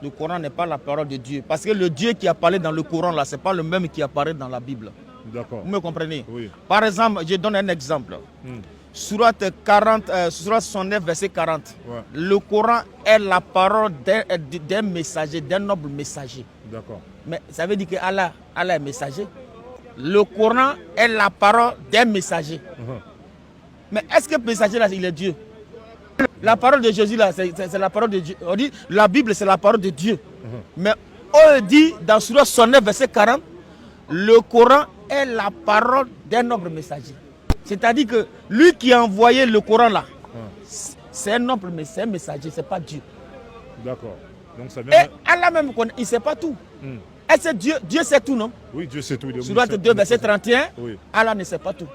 le Coran n'est pas la parole de Dieu. Parce que le Dieu qui a parlé dans le Coran, là, ce n'est pas le même qui apparaît dans la Bible. D'accord. Vous me comprenez? Oui. Par exemple, je donne un exemple. Surat 69, verset 40. Ouais. Le Coran est la parole d'un messager, d'un noble messager. D'accord. Mais ça veut dire que Allah est messager. Le Coran est la parole d'un messager. Mais est-ce que le messager là, il est Dieu? La parole de Jésus là, c'est la parole de Dieu. On dit la Bible, c'est la parole de Dieu. Mais on dit dans Surat 69, verset 40, le Coran est la parole d'un noble messager. C'est-à-dire que lui qui a envoyé le Coran là, c'est un noble messager, ce n'est pas Dieu. D'accord. Donc ça vient. Et Allah même, il ne sait pas tout. Est-ce que Dieu sait tout, non? Oui, Dieu sait tout. Surat 2, verset 31, oui. Allah ne sait pas tout.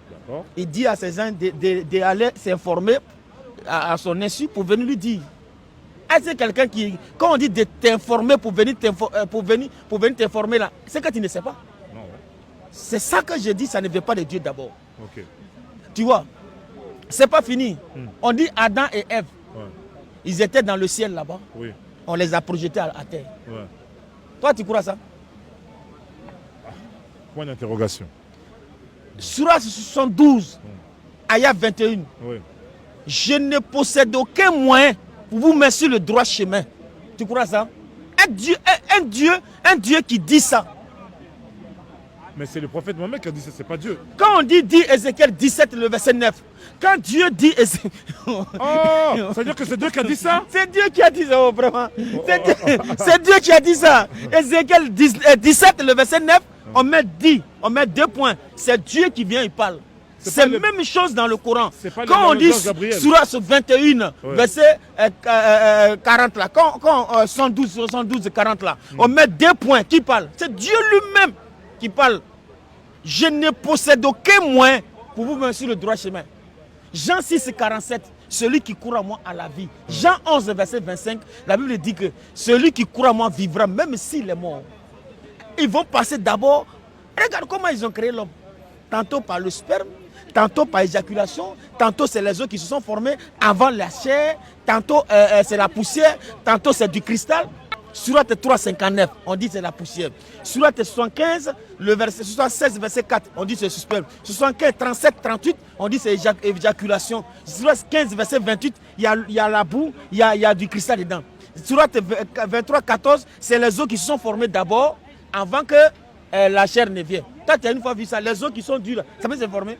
D'accord. Il dit à ses gens d'aller s'informer à son insu pour venir lui dire. Est-ce que quelqu'un qui, quand on dit de t'informer pour venir t'informer là, c'est que tu ne sais pas. Non, ouais. C'est ça que je dis, ça ne veut pas de Dieu d'abord. Ok. Tu vois, c'est pas fini. On dit Adam et Ève, ils étaient dans le ciel là-bas. Oui. On les a projetés à terre. Ouais. Toi, tu crois ça? Point d'interrogation. Surat 72, ayat 21. Oui. Je ne possède aucun moyen pour vous mettre sur le droit chemin. Tu crois ça? Un Dieu qui dit ça. Mais c'est le prophète Mohammed qui a dit ça, c'est pas Dieu. Quand on dit Ézéchiel 17, le verset 9, quand Dieu dit Ézéchiel... Oh, ça veut dire que c'est Dieu qui a dit ça? C'est Dieu qui a dit ça, oh, vraiment. C'est Dieu qui a dit ça. Ézéchiel 17, le verset 9, on met 2 points. C'est Dieu qui vient, il parle. C'est la même chose dans le Coran. Quand on dit Surah 21, verset 40 là, quand 112, 40 là, on met 2 points qui parlent. C'est Dieu lui-même qui parle. Je ne possède aucun moyen pour vous mettre sur le droit chemin. Jean 6, 47, celui qui court à moi à la vie. Jean 11, verset 25, la Bible dit que celui qui court à moi vivra même s'il est mort. Ils vont passer d'abord. Regarde comment ils ont créé l'homme. Tantôt par le sperme, tantôt par éjaculation, tantôt c'est les os qui se sont formés avant la chair, tantôt c'est la poussière, tantôt c'est du cristal. Surat 3, 59, on dit c'est la poussière. Surat 75, le verset 76, verset 4, on dit c'est sperme. 75, 37, 38, on dit c'est éjaculation. Surat 15, verset 28, il y a la boue, il y a du cristal dedans. Surat 23, 14, c'est les os qui se sont formés d'abord avant que la chair ne vienne. Toi, tu as une fois vu ça, les os qui sont durs, ça peut se former.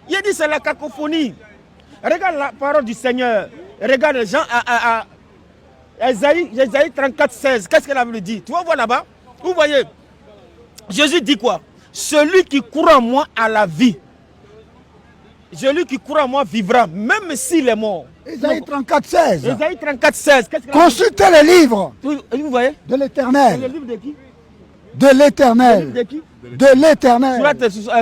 Il a dit c'est la cacophonie. Regarde la parole du Seigneur. Regarde les gens à Esaïe 34, 16. Qu'est-ce qu'elle avait dit? Tu vas voir là-bas. Vous voyez, Jésus dit quoi? Celui qui court en moi a la vie. Celui qui court en moi vivra, même s'il est mort. Esaïe 34, 16. Esaïe 34, 16. Consultez les livres vous voyez? de l'Éternel. Le livre de qui? De l'Éternel. De qui? De l'Éternel.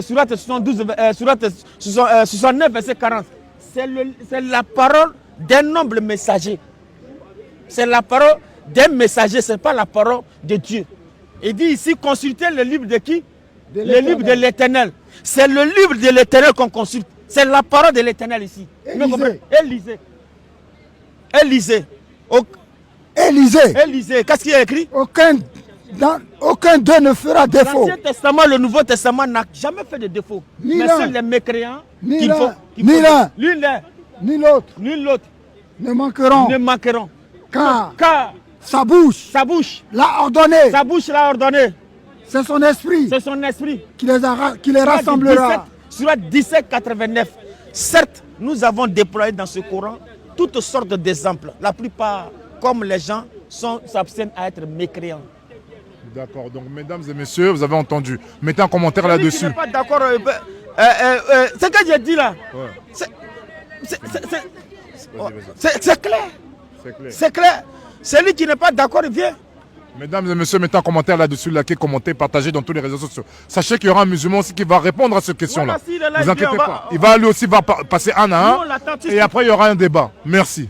Surat 72, Surat 69, verset 40. C'est la parole d'un noble messager. C'est la parole d'un messager, ce n'est pas la parole de Dieu. Il dit ici, consultez le livre de qui? Le livre de l'Éternel. C'est le livre de l'Éternel qu'on consulte. C'est la parole de l'Éternel ici. Élisée. Élisée. Qu'est-ce qu'il y a écrit? Aucun d'eux ne fera défaut. L'Ancien Testament, le Nouveau Testament n'a jamais fait de défaut. Mais seuls les mécréants ni l'un ni l'autre ne manqueront. Car sa bouche l'a ordonné. C'est son esprit qui les rassemblera. Surat 17, 89. Certes, nous avons déployé dans ce Coran toutes sortes d'exemples. La plupart, comme les gens, s'abstiennent à être mécréants. D'accord, donc mesdames et messieurs, vous avez entendu. Mettez un commentaire là-dessus. Je ne suis pas d'accord. Ce que j'ai dit là, c'est clair. C'est clair. Celui qui n'est pas d'accord, il vient. Mesdames et messieurs, mettez un commentaire là-dessus, likez, commentez, partagez dans tous les réseaux sociaux. Sachez qu'il y aura un musulman aussi qui va répondre à cette question-là. Ne vous inquiétez pas. Il va lui aussi passer un à un. Et après, il y aura un débat. Merci.